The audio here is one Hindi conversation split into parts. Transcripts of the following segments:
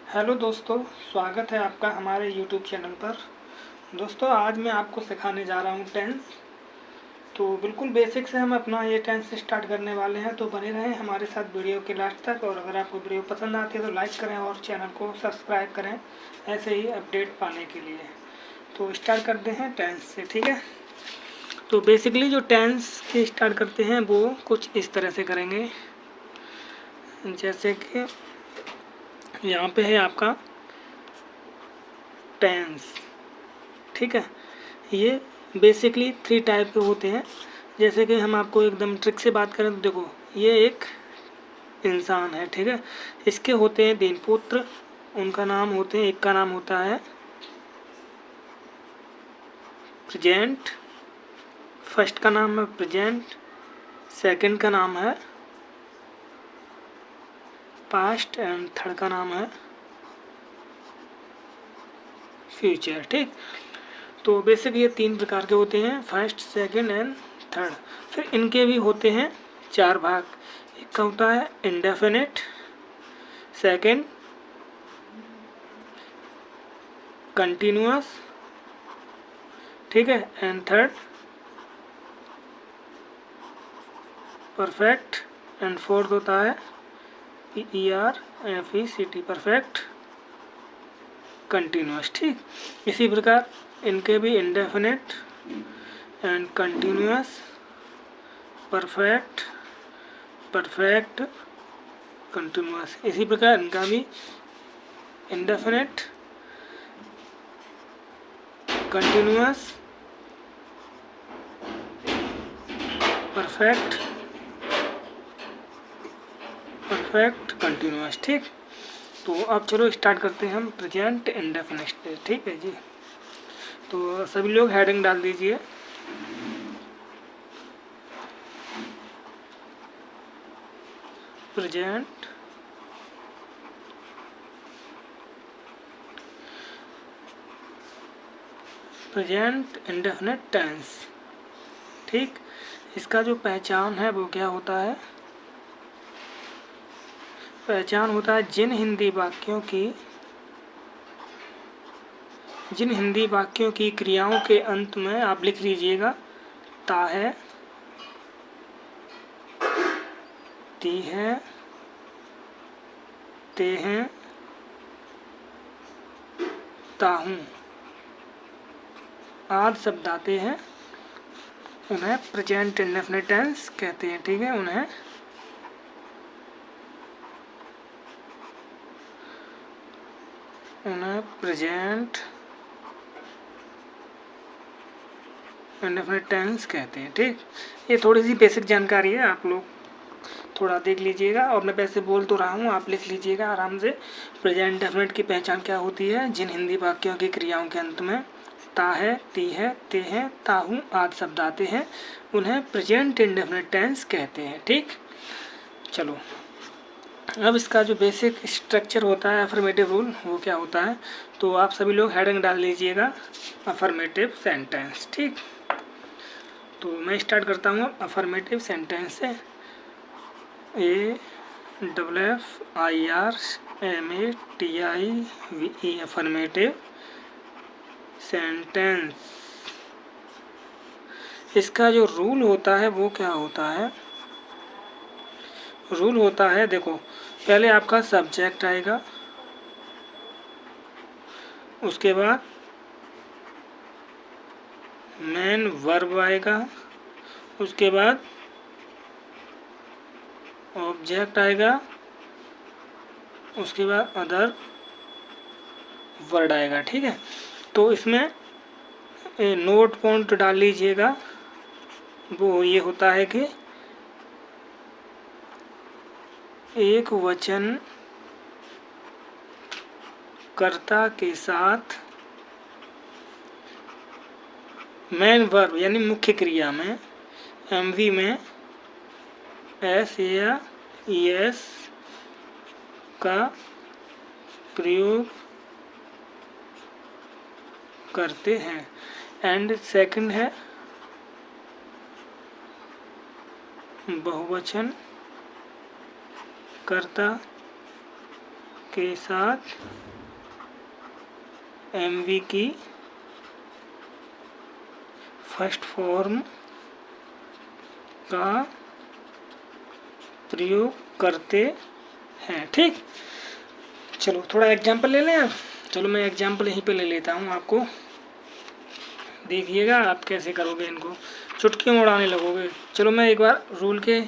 हेलो दोस्तों, स्वागत है आपका हमारे यूट्यूब चैनल पर। दोस्तों, आज मैं आपको सिखाने जा रहा हूँ टेंस। तो बिल्कुल बेसिक से हम अपना ये टेंस स्टार्ट करने वाले हैं, तो बने रहें हमारे साथ वीडियो के लास्ट तक। और अगर आपको वीडियो पसंद आती है तो लाइक करें और चैनल को सब्सक्राइब करें ऐसे ही अपडेट पाने के लिए। तो स्टार्ट करते हैं टेंस से, ठीक है। तो बेसिकली जो टेंस के स्टार्ट करते हैं वो कुछ इस तरह से करेंगे, जैसे कि यहाँ पे है आपका टेंस, ठीक है। ये बेसिकली 3 टाइप के होते हैं। जैसे कि हम आपको एकदम ट्रिक से बात करें तो देखो, ये एक इंसान है, ठीक है। इसके होते हैं 3 पुत्र। उनका नाम होते हैं, एक का नाम होता है प्रेजेंट, फर्स्ट का नाम है प्रेजेंट, सेकंड का नाम है पास्ट एंड थर्ड का नाम है फ्यूचर, ठीक। तो बेसिक ये 3 प्रकार के होते हैं, फर्स्ट, सेकंड एंड थर्ड। फिर इनके भी होते हैं 4 भाग। एक का होता है इंडेफिनिट, सेकंड कंटिन्यूअस, ठीक है, and third perfect, and fourth होता है PERFECT, परफेक्ट कंटिन्यूअस, ठीक। इसी प्रकार इनके भी indefinite and continuous, perfect, perfect continuous. इसी प्रकार इनका भी indefinite, continuous, perfect, perfect continuous, ठीक। तो अब चलो स्टार्ट करते हैं हम प्रेजेंट इंडेफिनिट, ठीक है जी। तो सभी लोग हेडिंग डाल दीजिए। प्रेजेंट प्रेजेंट इंडेफिनिट टेंस, ठीक। इसका जो पहचान है वो क्या होता है? पहचान होता है जिन हिंदी वाक्यों की क्रियाओं के अंत में आप लिख लीजिएगा ता है, ती है, ते हैं, ताहूँ आदि शब्द आते हैं, उन्हें प्रेजेंट इंडेफिनिट टेंस कहते हैं, ठीक है। उन्हें प्रेजेंट इंडेफिनिट टेंस कहते हैं, ठीक। ये थोड़ी सी बेसिक जानकारी है, आप लोग थोड़ा देख लीजिएगा। और मैं वैसे बोल तो रहा हूँ, आप लिख लीजिएगा आराम से। प्रेजेंट इंडेफिनिट की पहचान क्या होती है? जिन हिंदी वाक्यों की क्रियाओं के अंत में ता है, ती है, ते हैं, ताहूँ आदि शब्द आते हैं, उन्हें प्रेजेंट इंडेफिनिट टेंस कहते हैं, ठीक। चलो, अब इसका जो बेसिक स्ट्रक्चर होता है अफर्मेटिव रूल, वो क्या होता है? तो आप सभी लोग हेडिंग डाल लीजिएगा अफर्मेटिव सेंटेंस, ठीक। तो मैं स्टार्ट करता हूँ अफर्मेटिव सेंटेंस से। AFFIRMATIVE affirmative sentence. इसका जो रूल होता है वो क्या होता है? रूल होता है, देखो, पहले आपका सब्जेक्ट आएगा, उसके बाद मेन वर्ब आएगा, उसके बाद ऑब्जेक्ट आएगा, उसके बाद अदर वर्ड आएगा, ठीक है। तो इसमें नोट पॉइंट डाल लीजिएगा। वो ये होता है कि एक वचन कर्ता के साथ मेन वर्ब यानी मुख्य क्रिया में MV में S या ES का प्रयोग करते हैं। एंड सेकंड है बहुवचन कर्ता के साथ एमवी की फर्स्ट फॉर्म का प्रयोग करते हैं। ठीक, चलो थोड़ा एग्जाम्पल ले लें आप। चलो मैं एग्जाम्पल यहीं पे ले लेता हूँ, आपको देखिएगा आप कैसे करोगे, इनको चुटकियों में उड़ाने लगोगे। चलो मैं एक बार रूल के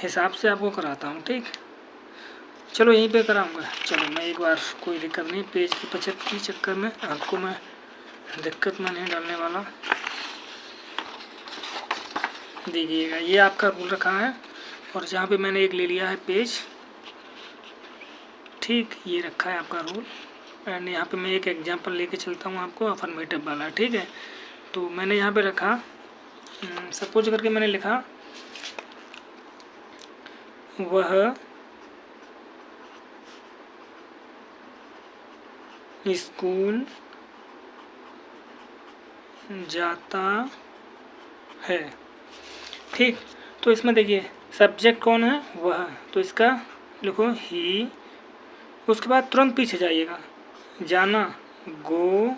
हिसाब से आपको कराता हूँ। ठीक, चलो यहीं पे कराऊंगा। चलो मैं एक बार, कोई दिक्कत नहीं, पेज की बचत के चक्कर में आपको मैं दिक्कत में नहीं डालने वाला। देखिएगा ये आपका रूल रखा है और जहाँ पे मैंने एक ले लिया है पेज, ठीक, ये रखा है आपका रूल। एंड यहाँ पे मैं एक एग्जांपल लेके चलता हूँ आपको, अफर्मेटिव वाला। ठीक है, तो मैंने यहाँ पे रखा, सपोज करके मैंने लिखा वह स्कूल जाता है। ठीक, तो इसमें देखिए सब्जेक्ट कौन है, वह, तो इसका लिखो ही, उसके बाद तुरंत पीछे जाइएगा, जाना, गो,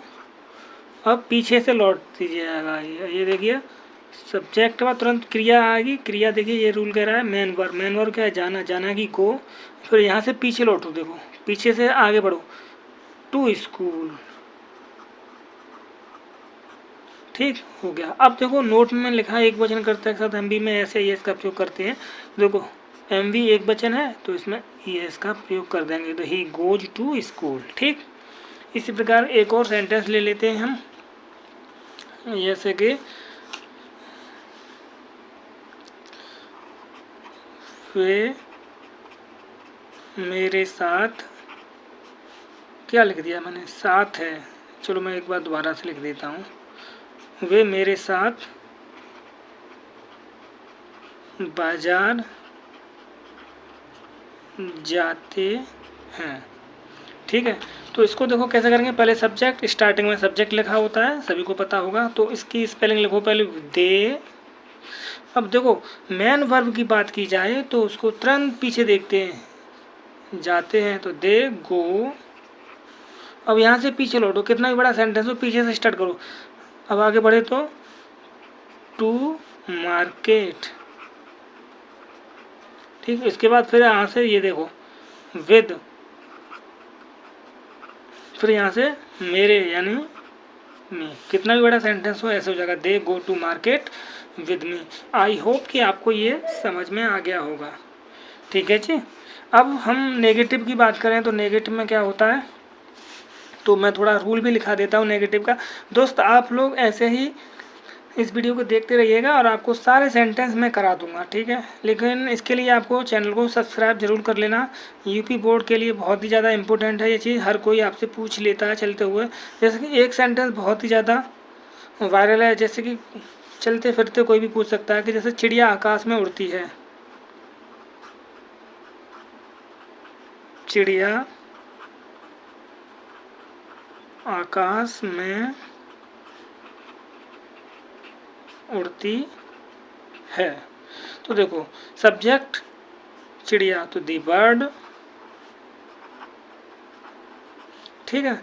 अब पीछे से लौट दीजिएगा। ये देखिए सब्जेक्ट के बाद तुरंत क्रिया आएगी। क्रिया देखिए ये रूल कह रहा है मेन वर्ब, मेन वर्ब क्या है, जाना, जाना की गो, फिर यहाँ से पीछे लौटो, देखो पीछे से आगे बढ़ो, टू स्कूल। ठीक हो गया। अब देखो नोट में लिखा है एक वचन कर्ता के साथ एमवी में ऐसे ये इसका प्रयोग करते हैं। देखो एमवी एक वचन है तो इसमें ये इसका प्रयोग कर देंगे, तो ही गोज टू स्कूल। ठीक, इसी प्रकार एक और सेंटेंस ले लेते हैं हम, जैसे कि वे मेरे साथ, क्या लिख दिया मैंने, साथ है, चलो मैं एक बार दोबारा से लिख देता हूँ, वे मेरे साथ बाजार जाते हैं। ठीक है, तो इसको देखो कैसे करेंगे। पहले सब्जेक्ट, स्टार्टिंग में सब्जेक्ट लिखा होता है, सभी को पता होगा, तो इसकी स्पेलिंग लिखो पहले दे। अब देखो मेन वर्ब की बात की जाए तो उसको तुरंत पीछे देखते हैं, जाते हैं तो दे गो। अब यहाँ से पीछे लौटो, कितना भी बड़ा सेंटेंस हो पीछे से स्टार्ट करो। अब आगे बढ़े तो टू मार्केट। ठीक, इसके बाद फिर यहाँ से ये देखो विद, फिर यहाँ से मेरे यानी मी, कितना भी बड़ा सेंटेंस हो ऐसे हो जाएगा, they go to market with me. I hope कि आपको ये समझ में आ गया होगा। ठीक है जी, अब हम नेगेटिव की बात करें तो नेगेटिव में क्या होता है, तो मैं थोड़ा रूल भी लिखा देता हूँ नेगेटिव का। दोस्त आप लोग ऐसे ही इस वीडियो को देखते रहिएगा और आपको सारे सेंटेंस मैं करा दूंगा। ठीक है, लेकिन इसके लिए आपको चैनल को सब्सक्राइब जरूर कर लेना। यूपी बोर्ड के लिए बहुत ही ज़्यादा इंपॉर्टेंट है ये चीज़, हर कोई आपसे पूछ लेता है चलते हुए। जैसे कि एक सेंटेंस बहुत ही ज़्यादा वायरल है, जैसे कि चलते फिरते कोई भी पूछ सकता है कि जैसे चिड़िया आकाश में उड़ती है, चिड़िया आकाश में उड़ती है। तो देखो सब्जेक्ट चिड़िया, तो दी बर्ड। ठीक है,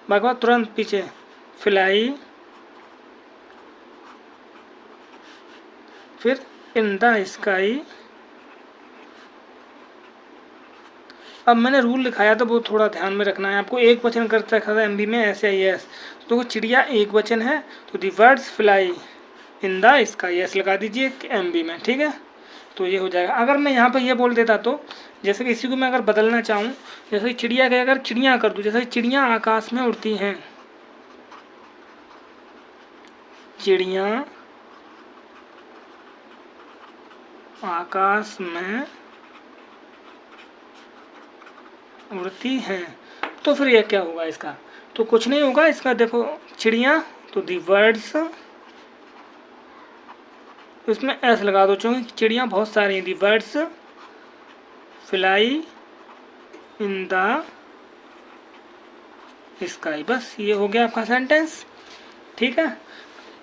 बाकी बात तुरंत पीछे फ्लाई, फिर इन द स्काई। अब मैंने रूल लिखाया तो वो थोड़ा ध्यान में रखना है आपको। एक वचन करता है एमबी में ऐसे आई एस, तो चिड़िया एक वचन है तो दी birds fly in the sky, ऐसे लगा दीजिए एमबी में। ठीक है, तो ये हो जाएगा। अगर मैं यहाँ पर ये बोल देता तो जैसे कि इसी को मैं अगर बदलना चाहूँ, जैसे चिड़िया के अगर चिड़िया कर दूँ, जैसे चिड़िया आकाश में उड़ती हैं, चिड़िया आकाश में उड़ती हैं, तो फिर यह क्या होगा इसका, तो कुछ नहीं होगा इसका। देखो चिड़िया तो दी बर्ड्स, इसमें एस लगा दो क्योंकि चिड़िया बहुत सारी हैं। दी birds fly in the sky, बस ये हो गया आपका सेंटेंस। ठीक है,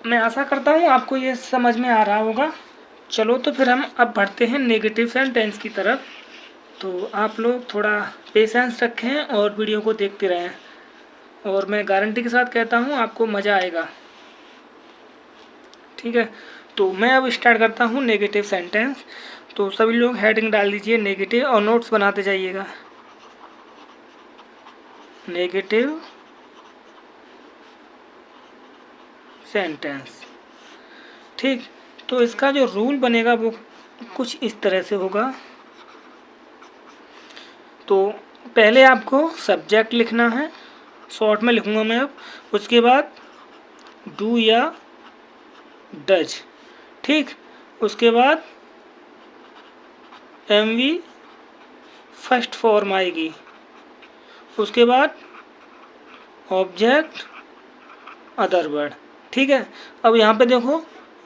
मैं आशा करता हूँ आपको ये समझ में आ रहा होगा। चलो तो फिर हम अब बढ़ते हैं नेगेटिव सेंटेंस की तरफ। तो आप लोग थोड़ा पेशेंस रखें और वीडियो को देखते रहें, और मैं गारंटी के साथ कहता हूँ आपको मज़ा आएगा। ठीक है, तो मैं अब स्टार्ट करता हूँ नेगेटिव सेंटेंस। तो सभी लोग हेडिंग डाल दीजिए नेगेटिव और नोट्स बनाते जाइएगा। Negative sentence. ठीक, तो इसका जो रूल बनेगा वो कुछ इस तरह से होगा। तो पहले आपको सब्जेक्ट लिखना है, शॉर्ट में लिखूँगा मैं अब। उसके बाद डू या डज। ठीक, उसके बाद एमवी फर्स्ट फॉर्म आएगी। उसके बाद ऑब्जेक्ट अदर वर्ड। ठीक है, अब यहाँ पे देखो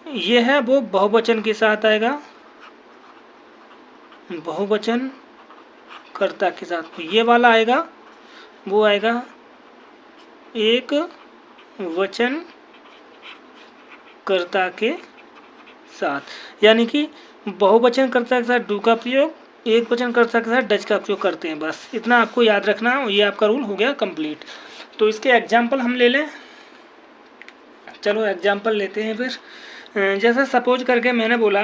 ये है वो बहुवचन के साथ आएगा, बहुवचन कर्ता के साथ। तो ये वाला आएगा वो आएगा एक वचन कर्ता के साथ, यानी कि बहुवचन कर्ता के साथ डू का प्रयोग, एक वचन कर्ता के साथ डज का प्रयोग करते हैं। बस इतना आपको याद रखना, ये आपका रूल हो गया कंप्लीट। तो इसके एग्जाम्पल हम ले लें। चलो एग्जाम्पल लेते हैं फिर। जैसे सपोज करके मैंने बोला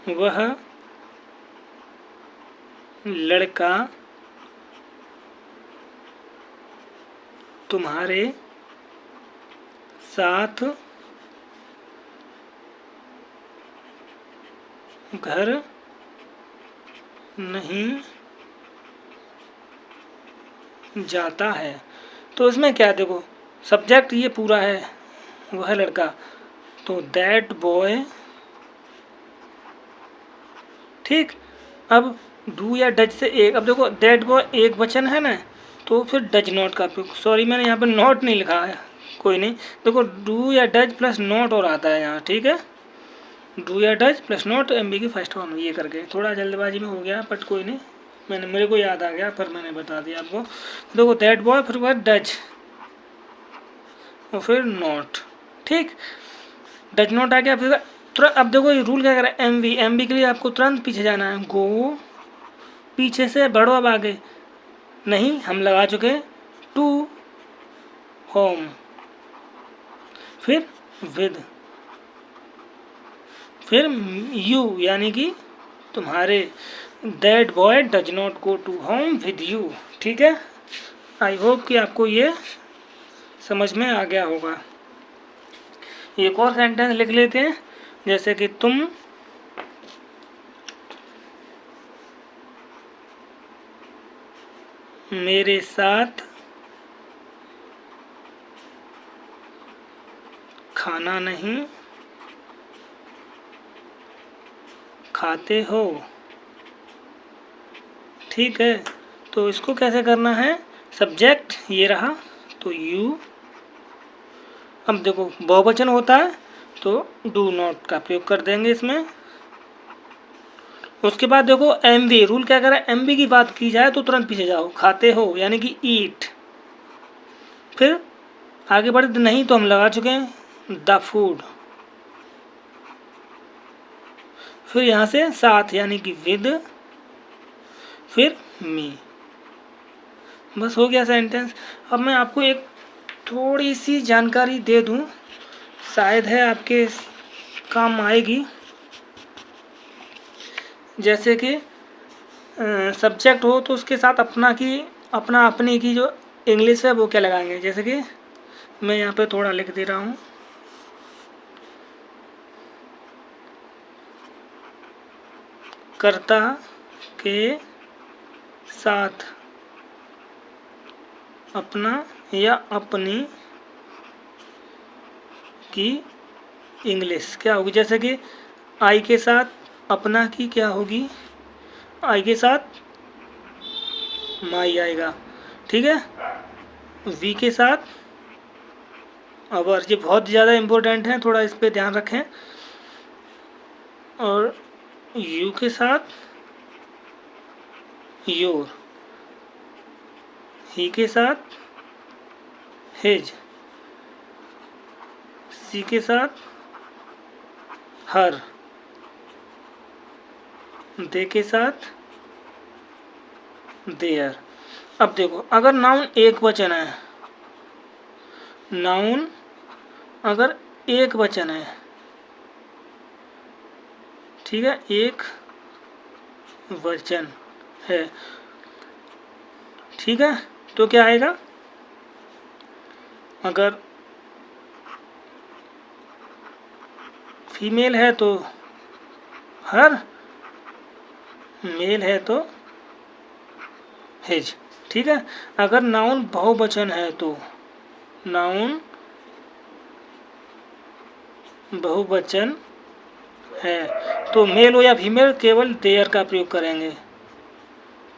वह लड़का तुम्हारे साथ घर नहीं जाता है। तो इसमें क्या, देखो सब्जेक्ट ये पूरा है वह लड़का, तो दैट बॉय। ठीक, अब डू या डज से एक, अब देखो दैट बॉय एक वचन है ना, तो फिर डज नॉट का प्रयोग। सॉरी मैंने यहाँ पे नॉट नहीं लिखा है, कोई नहीं। देखो डू या डज प्लस नॉट और आता है यहाँ। ठीक है, डू या डज प्लस नॉट एमबी की फर्स्ट फॉर्म, ये करके थोड़ा जल्दबाजी में हो गया बट कोई नहीं, मेरे को याद आ गया पर मैंने बता दिया आपको। देखो दैट बॉय, फिर वह डज और फिर नॉट। ठीक, डज नॉट आ गया, फिर तुरंत। अब देखो ये रूल क्या कर रहा है, एमबी के लिए आपको तुरंत पीछे जाना है। गो, पीछे से बढ़ो, अब आगे नहीं, हम लगा चुके टू होम, फिर विद, फिर यू यानी कि तुम्हारे। That boy does not go to home with you. ठीक है, आई होप कि आपको ये समझ में आ गया होगा। एक और सेंटेंस लिख लेते हैं, जैसे कि तुम मेरे साथ खाना नहीं खाते हो। ठीक है, तो इसको कैसे करना है, सब्जेक्ट ये रहा तो यू। अब देखो बहुवचन होता है तो डू नॉट का प्रयोग कर देंगे इसमें। उसके बाद देखो एमवी, रूल क्या कर रहा है, एमवी की बात की जाए तो तुरंत पीछे जाओ, खाते हो यानी कि ईट। फिर आगे बढ़े नहीं तो हम लगा चुके हैं द फूड। फिर यहाँ से साथ यानी कि विद, फिर मी। बस हो गया सेंटेंस। अब मैं आपको एक थोड़ी सी जानकारी दे दूं, शायद है आपके काम आएगी। जैसे कि सब्जेक्ट हो तो उसके साथ अपना अपनी की जो इंग्लिश है वो क्या लगाएंगे। जैसे कि मैं यहाँ पे थोड़ा लिख दे रहा हूँ, कर्ता के साथ अपना या अपनी की इंग्लिश क्या होगी। जैसे कि आई के साथ अपना की क्या होगी, आई के साथ माई आएगा। ठीक है, वी के साथ अवर, ये बहुत ज़्यादा इम्पोर्टेंट है, थोड़ा इस पे ध्यान रखें। और यू के साथ योर, ही के साथ हिज, सी के साथ हर, दे के साथ देयर। अब देखो अगर नाउन एक वचन है, नाउन अगर एक वचन है, ठीक है, एक वचन है, ठीक है, तो क्या आएगा, अगर फीमेल है तो हर, मेल है तो हिज, ठीक है। अगर नाउन बहुवचन है तो नाउन बहुवचन है तो मेल हो या फीमेल केवल देयर का प्रयोग करेंगे,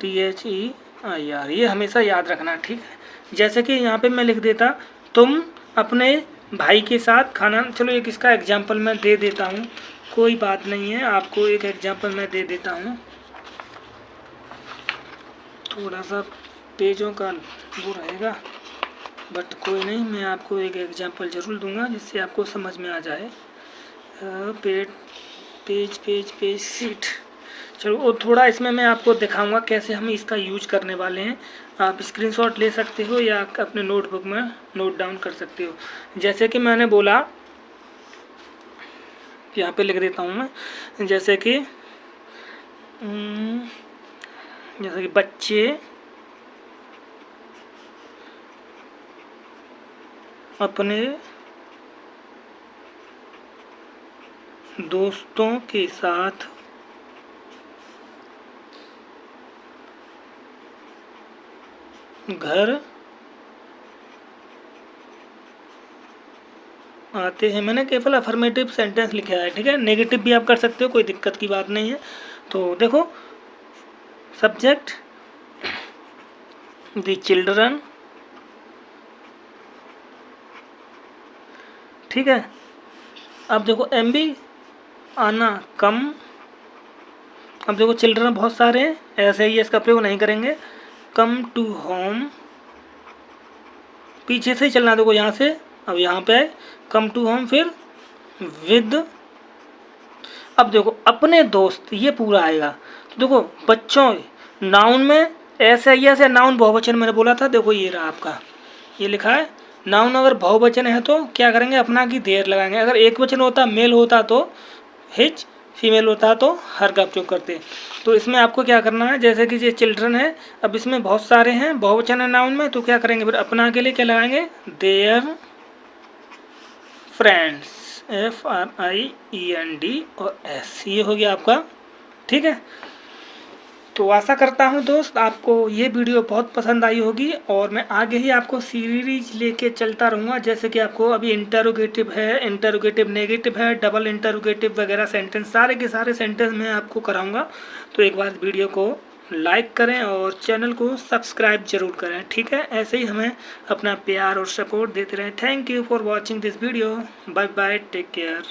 THEIR, ये हमेशा याद रखना, ठीक है। जैसे कि यहाँ पे मैं लिख देता तुम अपने भाई के साथ खाना, चलो एक इसका एग्जाम्पल मैं दे देता हूँ, कोई बात नहीं है, आपको एक एग्जाम्पल मैं दे देता हूँ। थोड़ा सा पेजों का वो रहेगा बट कोई नहीं, मैं आपको एक एग्जाम्पल ज़रूर दूंगा जिससे आपको समझ में आ जाए। पेज सीट, चलो वो थोड़ा इसमें मैं आपको दिखाऊंगा कैसे हम इसका यूज करने वाले हैं। आप स्क्रीनशॉट ले सकते हो या अपने नोटबुक में नोट डाउन कर सकते हो। जैसे कि मैंने बोला, यहाँ पे लिख देता हूँ मैं, जैसे कि बच्चे अपने दोस्तों के साथ घर आते हैं। मैंने केवल अफर्मेटिव सेंटेंस लिखा है, ठीक है, नेगेटिव भी आप कर सकते हो, कोई दिक्कत की बात नहीं है। तो देखो सब्जेक्ट द चिल्ड्रन, ठीक है। अब देखो MB आना कम, अब देखो चिल्ड्रन बहुत सारे हैं, ऐसे ही इसका प्रयोग नहीं करेंगे। कम टू होम, पीछे से ही चलना, देखो यहाँ से अब यहाँ पे आए, कम टू होम, फिर विद, अब देखो अपने दोस्त, ये पूरा आएगा। तो देखो बच्चों, नाउन में ऐसे नाउन बहुवचन मैंने बोला था, देखो ये रहा आपका, ये लिखा है। नाउन अगर बहुवचन है तो क्या करेंगे, अपना की देयर लगाएंगे। अगर एक वचन होता, मेल होता तो हिज, फीमेल होता तो हर का प्रयोग करते। तो इसमें आपको क्या करना है, जैसे कि ये चिल्ड्रन है, अब इसमें बहुत सारे हैं, बहुवचन है नाउन में, तो क्या करेंगे फिर अपना के लिए क्या लगाएंगे, देयर फ्रेंड्स, FRIEND और S, ये हो गया आपका, ठीक है। तो आशा करता हूँ दोस्त आपको ये वीडियो बहुत पसंद आई होगी और मैं आगे ही आपको सीरीज लेके चलता रहूँगा। जैसे कि आपको अभी इंटरोगेटिव है, इंटरोगेटिव नेगेटिव है, डबल इंटरोगेटिव वगैरह सेंटेंस, सारे के सारे सेंटेंस मैं आपको कराऊँगा। तो एक बार वीडियो को लाइक करें और चैनल को सब्सक्राइब जरूर करें, ठीक है। ऐसे ही हमें अपना प्यार और सपोर्ट देते रहें। Thank you for watching this video, bye bye, take care.